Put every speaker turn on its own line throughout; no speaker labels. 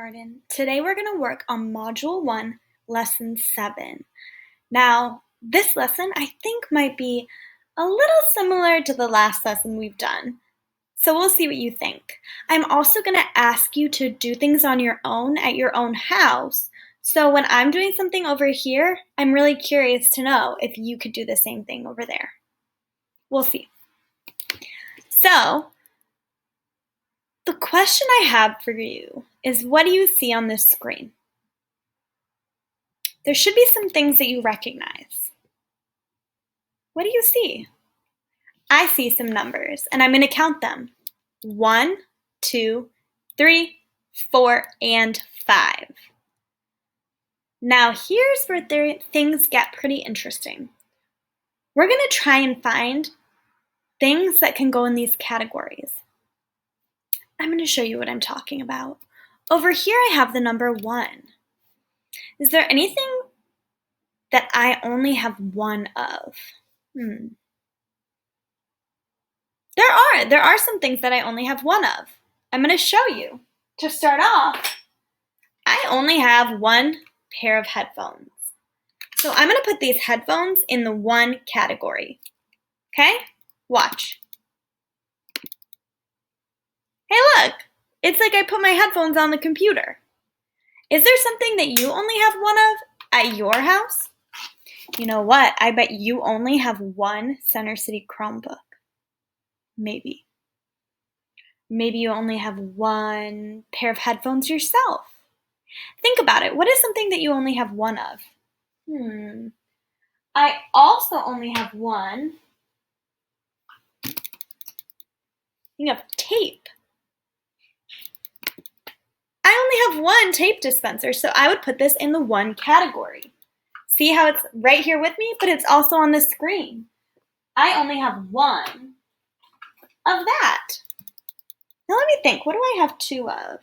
kindergarten. Today we're going to work on Module 1, Lesson 7. Now, this lesson I think might be a little similar to the last lesson we've done, so we'll see what you think. I'm also going to ask you to do things on your own at your own house, so when I'm doing something over here, I'm really curious to know if you could do the same thing over there. We'll see. So, the question I have for you is, what do you see on this screen? There should be some things that you recognize. What do you see? I see some numbers, and I'm going to count them. 1, 2, 3, 4, and 5. Now here's where things get pretty interesting. We're going to try and find things that can go in these categories. I'm going to show you what I'm talking about. Over here I have the number 1. Is there anything that I only have one of? There are some things that I only have one of. I'm going to show you. To start off, I only have one pair of headphones. So I'm going to put these headphones in the 1 category. Okay? Watch. Hey, look! It's like I put my headphones on the computer. Is there something that you only have one of at your house? You know what? I bet you only have one Center City Chromebook. Maybe. Maybe you only have one pair of headphones yourself. Think about it. What is something that you only have one of? I also only have one thing of tape. I only have one tape dispenser, so I would put this in the 1 category. See how it's right here with me, but it's also on the screen. I only have one of that. Now let me think, what do I have 2 of?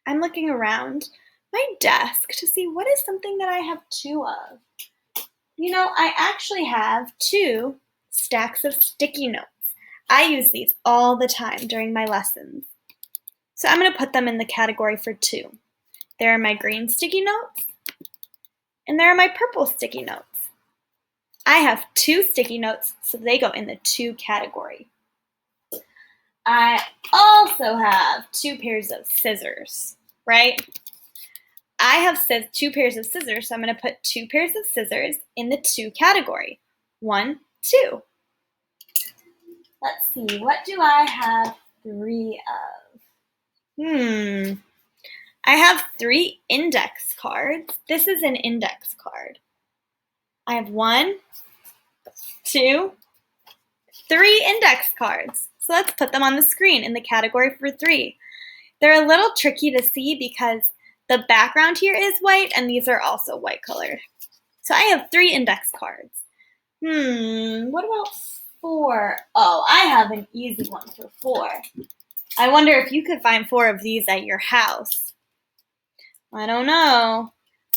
I'm looking around my desk to see what is something that I have 2 of. You know, I actually have 2 stacks of sticky notes. I use these all the time during my lessons. So I'm going to put them in the category for 2. There are my green sticky notes, and there are my purple sticky notes. I have 2 sticky notes, so they go in the 2 category. I also have 2 pairs of scissors, right? I have 2 pairs of scissors, so I'm going to put 2 pairs of scissors in the 2 category. 1, 2. Let's see, what do I have 3 of? I have 3 index cards. This is an index card. I have 1, 2, 3 index cards. So let's put them on the screen in the category for 3. They're a little tricky to see because the background here is white and these are also white colored. So I have 3 index cards. What about 4? Oh, I have an easy one for 4. I wonder if you could find 4 of these at your house. I don't know.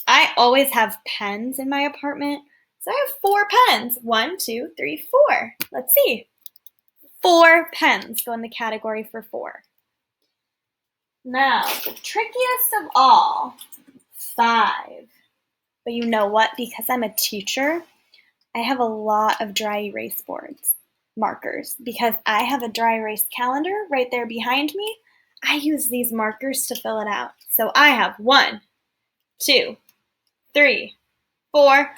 I always have pens in my apartment, so I have 4 pens. 1, 2, 3, 4. Let's see. 4 pens go in the category for 4. Now, the trickiest of all, 5. But you know what? Because I'm a teacher, I have a lot of dry erase boards. Markers, because I have a dry erase calendar right there behind me. I use these markers to fill it out. So I have 1, 2, 3, 4,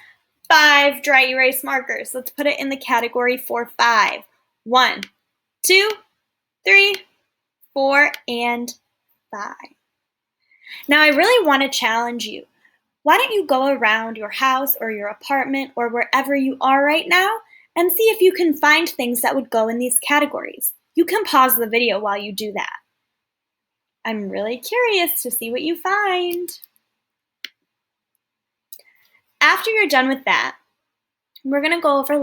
5 dry erase markers. Let's put it in the category for 5. 1, 2, 3, 4, and 5. Now I really want to challenge you. Why don't you go around your house or your apartment or wherever you are right now and see if you can find things that would go in these categories. You can pause the video while you do that. I'm really curious to see what you find. After you're done with that, we're going to go over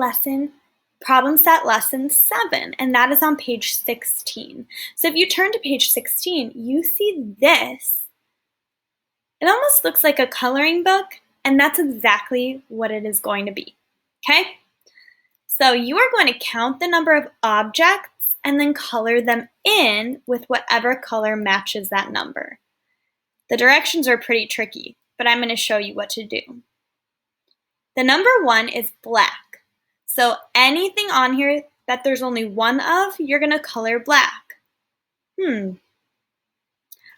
problem set lesson 7, and that is on page 16. So if you turn to page 16, you see this. It almost looks like a coloring book, and that's exactly what it is going to be. Okay? So you are going to count the number of objects and then color them in with whatever color matches that number. The directions are pretty tricky, but I'm going to show you what to do. The number 1 is black. So anything on here that there's only one of, you're going to color black. I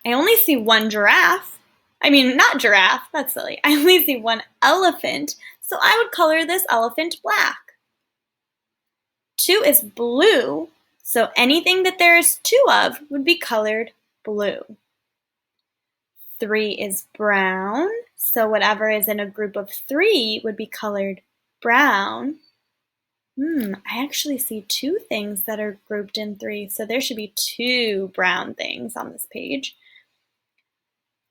only see one giraffe. I mean, not giraffe, that's silly. I only see one elephant, so I would color this elephant black. 2 is blue, so anything that there's 2 of would be colored blue. 3 is brown, so whatever is in a group of 3 would be colored brown. I actually see 2 things that are grouped in 3, so there should be 2 brown things on this page.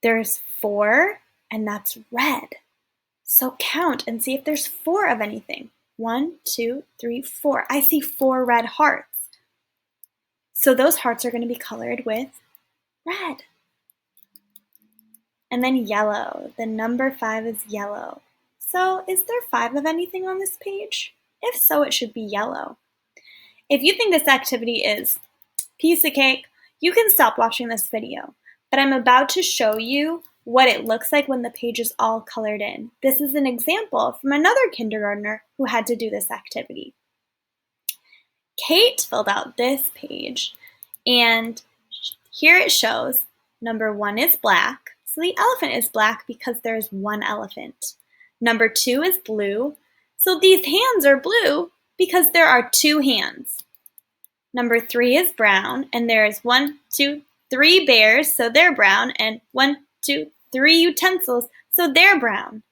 There's 4, and that's red. So count and see if there's 4 of anything. 1, 2, 3, 4. I see 4 red hearts. So those hearts are going to be colored with red. And then yellow. The number 5 is yellow. So is there 5 of anything on this page? If so, it should be yellow. If you think this activity is piece of cake, you can stop watching this video. But I'm about to show you what it looks like when the page is all colored in. This is an example from another kindergartner who had to do this activity. Kate filled out this page, and here it shows number 1 is black. So the elephant is black because there's 1 elephant. Number 2 is blue. So these hands are blue because there are 2 hands. Number 3 is brown, and there's 1, 2, 3 bears, so they're brown, and 1, 2, 3 utensils, so they're brown.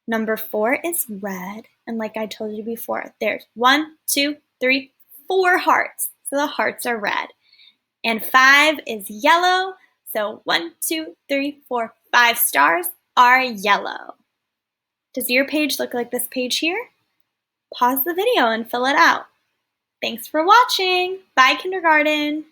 Number 4 is red, and like I told you before, there's 1, 2, 3, 4 hearts, so the hearts are red. And 5 is yellow, so 1, 2, 3, 4, 5 stars are yellow. Does your page look like this page here? Pause the video and fill it out. Thanks for watching. Bye, kindergarten.